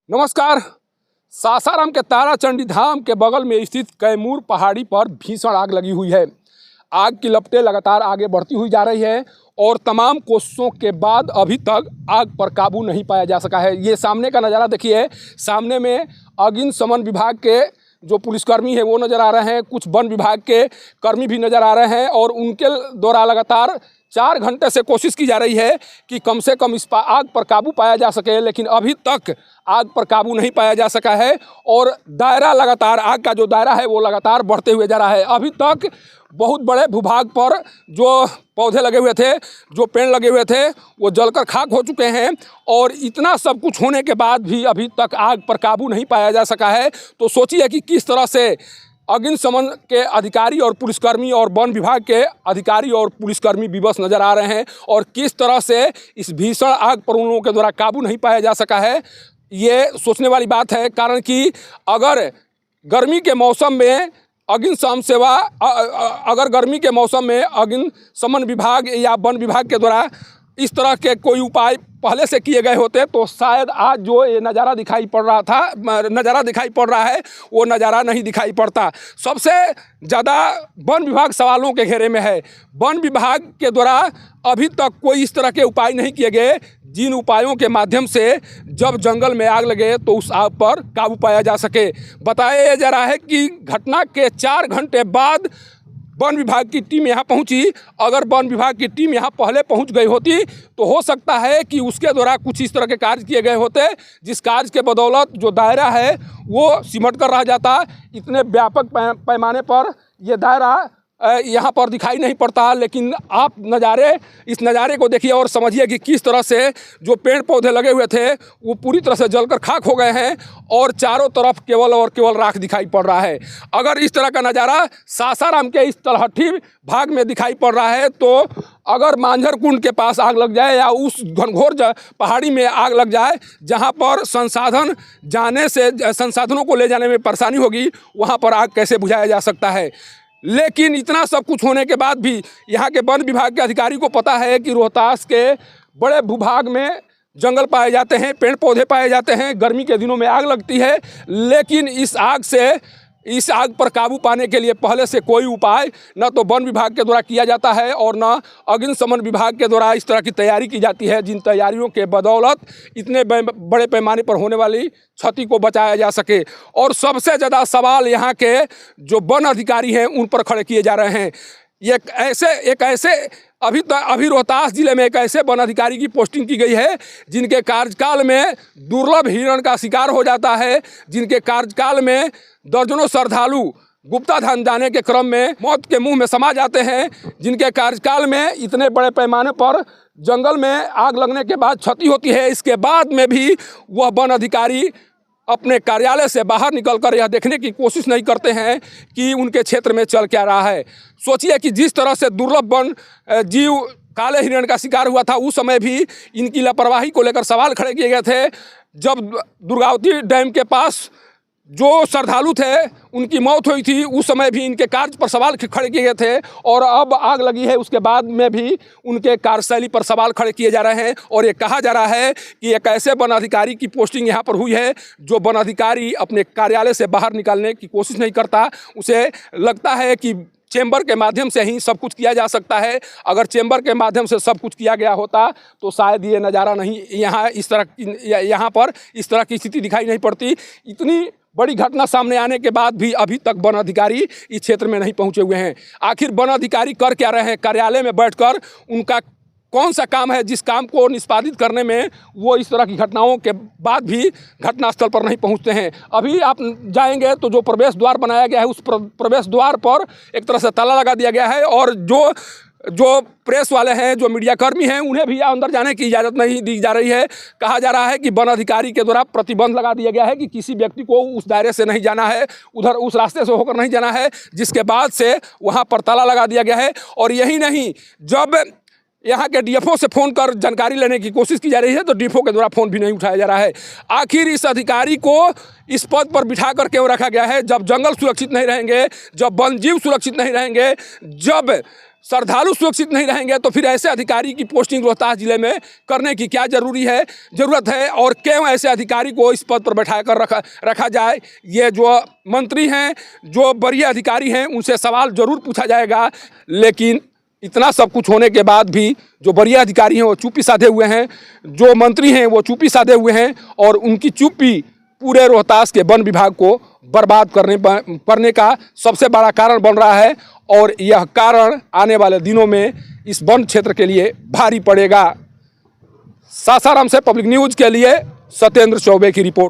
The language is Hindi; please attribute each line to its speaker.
Speaker 1: नमस्कार। सासाराम के ताराचंडी धाम के बगल में स्थित कैमूर पहाड़ी पर भीषण आग लगी हुई है। आग की लपटें लगातार आगे बढ़ती हुई जा रही है और तमाम कोशिशों के बाद अभी तक आग पर काबू नहीं पाया जा सका है। ये सामने का नज़ारा देखिए। सामने में अग्निशमन विभाग के जो पुलिसकर्मी है वो नज़र आ रहे हैं, कुछ वन विभाग के कर्मी भी नज़र आ रहे हैं और उनके द्वारा लगातार 4 घंटे से कोशिश की जा रही है कि कम से कम इस आग पर काबू पाया जा सके, लेकिन अभी तक आग पर काबू नहीं पाया जा सका है और दायरा लगातार, आग का जो दायरा है वो लगातार बढ़ते हुए जा रहा है। अभी तक बहुत बड़े भूभाग पर जो पौधे लगे हुए थे, जो पेड़ लगे हुए थे, वो जलकर खाक हो चुके हैं और इतना सब कुछ होने के बाद भी अभी तक आग पर काबू नहीं पाया जा सका है। तो सोचिए कि किस तरह से अग्निशमन के अधिकारी और पुलिसकर्मी और वन विभाग के अधिकारी और पुलिसकर्मी विवश नज़र आ रहे हैं और किस तरह से इस भीषण आग पर उन लोगों के द्वारा काबू नहीं पाया जा सका है। ये सोचने वाली बात है, कारण कि अगर गर्मी के मौसम में अग्निशमन सेवा अगर गर्मी के मौसम में अग्निशमन विभाग या वन विभाग के द्वारा इस तरह के कोई उपाय पहले से किए गए होते तो शायद आज जो ये नज़ारा दिखाई पड़ रहा है वो नज़ारा नहीं दिखाई पड़ता। सबसे ज़्यादा वन विभाग सवालों के घेरे में है। वन विभाग के द्वारा अभी तक कोई इस तरह के उपाय नहीं किए गए जिन उपायों के माध्यम से जब जंगल में आग लगे तो उस आग पर काबू पाया जा सके। बताया जा रहा है कि घटना के 4 घंटे बाद वन विभाग की टीम यहाँ पहुँची। अगर वन विभाग की टीम यहाँ पहले पहुँच गई होती तो हो सकता है कि उसके द्वारा कुछ इस तरह के कार्य किए गए होते जिस कार्य के बदौलत जो दायरा है वो सिमट कर रह जाता। इतने व्यापक पैमाने पर ये दायरा यहाँ पर दिखाई नहीं पड़ता, लेकिन आप इस नज़ारे को देखिए और समझिए कि किस तरह से जो पेड़ पौधे लगे हुए थे वो पूरी तरह से जलकर खाक हो गए हैं और चारों तरफ केवल राख दिखाई पड़ रहा है। अगर इस तरह का नज़ारा सासाराम के इस तलहटी भाग में दिखाई पड़ रहा है तो अगर मांझर कुंड के पास आग लग जाए या उस घनघोर पहाड़ी में आग लग जाए जहाँ पर संसाधनों को ले जाने में परेशानी होगी, वहाँ पर आग कैसे बुझाया जा सकता है। लेकिन इतना सब कुछ होने के बाद भी यहाँ के वन विभाग के अधिकारी को पता है कि रोहतास के बड़े भूभाग में जंगल पाए जाते हैं, पेड़ पौधे पाए जाते हैं, गर्मी के दिनों में आग लगती है, लेकिन इस आग पर काबू पाने के लिए पहले से कोई उपाय न तो वन विभाग के द्वारा किया जाता है और न अग्निशमन विभाग के द्वारा इस तरह की तैयारी की जाती है जिन तैयारियों के बदौलत इतने बड़े पैमाने पर होने वाली क्षति को बचाया जा सके। और सबसे ज़्यादा सवाल यहाँ के जो वन अधिकारी हैं उन पर खड़े किए जा रहे हैं। अभी रोहतास जिले में एक ऐसे वन अधिकारी की पोस्टिंग की गई है जिनके कार्यकाल में दुर्लभ हिरण का शिकार हो जाता है, जिनके कार्यकाल में दर्जनों श्रद्धालु गुप्ता धाम जाने के क्रम में मौत के मुंह में समा जाते हैं, जिनके कार्यकाल में इतने बड़े पैमाने पर जंगल में आग लगने के बाद क्षति होती है। इसके बाद में भी वह वन अधिकारी अपने कार्यालय से बाहर निकलकर यह देखने की कोशिश नहीं करते हैं कि उनके क्षेत्र में चल क्या रहा है। सोचिए कि जिस तरह से दुर्लभ वन जीव काले हिरण का शिकार हुआ था उस समय भी इनकी लापरवाही को लेकर सवाल खड़े किए गए थे। जब दुर्गावती डैम के पास जो श्रद्धालु थे उनकी मौत हुई थी उस समय भी इनके कार्य पर सवाल खड़े किए गए थे और अब आग लगी है उसके बाद में भी उनके कार्यशैली पर सवाल खड़े किए जा रहे हैं। और ये कहा जा रहा है कि एक ऐसे वन अधिकारी की पोस्टिंग यहाँ पर हुई है जो वन अधिकारी अपने कार्यालय से बाहर निकालने की कोशिश नहीं करता। उसे लगता है कि चेंबर के माध्यम से ही सब कुछ किया जा सकता है। अगर चेंबर के माध्यम से सब कुछ किया गया होता तो शायद ये नज़ारा नहीं यहाँ पर इस तरह की स्थिति दिखाई नहीं पड़ती। इतनी बड़ी घटना सामने आने के बाद भी अभी तक वन अधिकारी इस क्षेत्र में नहीं पहुंचे हुए हैं। आखिर वन अधिकारी कर क्या रहे हैं? कार्यालय में बैठकर उनका कौन सा काम है जिस काम को निष्पादित करने में वो इस तरह की घटनाओं के बाद भी घटनास्थल पर नहीं पहुंचते हैं। अभी आप जाएंगे तो जो प्रवेश द्वार बनाया गया है उस प्रवेश द्वार पर एक तरह से ताला लगा दिया गया है और जो प्रेस वाले हैं, जो मीडिया कर्मी हैं, उन्हें भी अंदर जाने की इजाज़त नहीं दी जा रही है। कहा जा रहा है कि वन अधिकारी के द्वारा प्रतिबंध लगा दिया गया है कि किसी व्यक्ति को उस दायरे से नहीं जाना है, उधर उस रास्ते से होकर नहीं जाना है, जिसके बाद से वहाँ पर ताला लगा दिया गया है। और यही नहीं, जब यहाँ के डीएफओ से फ़ोन कर जानकारी लेने की कोशिश की जा रही है तो डीएफओ के द्वारा फ़ोन भी नहीं उठाया जा रहा है। आखिर इस अधिकारी को इस पद पर बिठा कर क्यों रखा गया है? जब जंगल सुरक्षित नहीं रहेंगे, जब वन जीव सुरक्षित नहीं रहेंगे, जब श्रद्धालु सुरक्षित नहीं रहेंगे तो फिर ऐसे अधिकारी की पोस्टिंग रोहतास जिले में करने की क्या ज़रूरत है और क्यों ऐसे अधिकारी को इस पद पर बैठा कर रखा जाए। ये जो मंत्री हैं, जो वरीय अधिकारी हैं, उनसे सवाल जरूर पूछा जाएगा। लेकिन इतना सब कुछ होने के बाद भी जो वरीय अधिकारी हैं वो चुप्पी साधे हुए हैं, जो मंत्री हैं वो चुप्पी साधे हुए हैं और उनकी चुप्पी पूरे रोहतास के वन विभाग को बर्बाद करने का सबसे बड़ा कारण बन रहा है और यह कारण आने वाले दिनों में इस वन क्षेत्र के लिए भारी पड़ेगा। सासाराम से पब्लिक न्यूज़ के लिए सत्येंद्र चौबे की रिपोर्ट।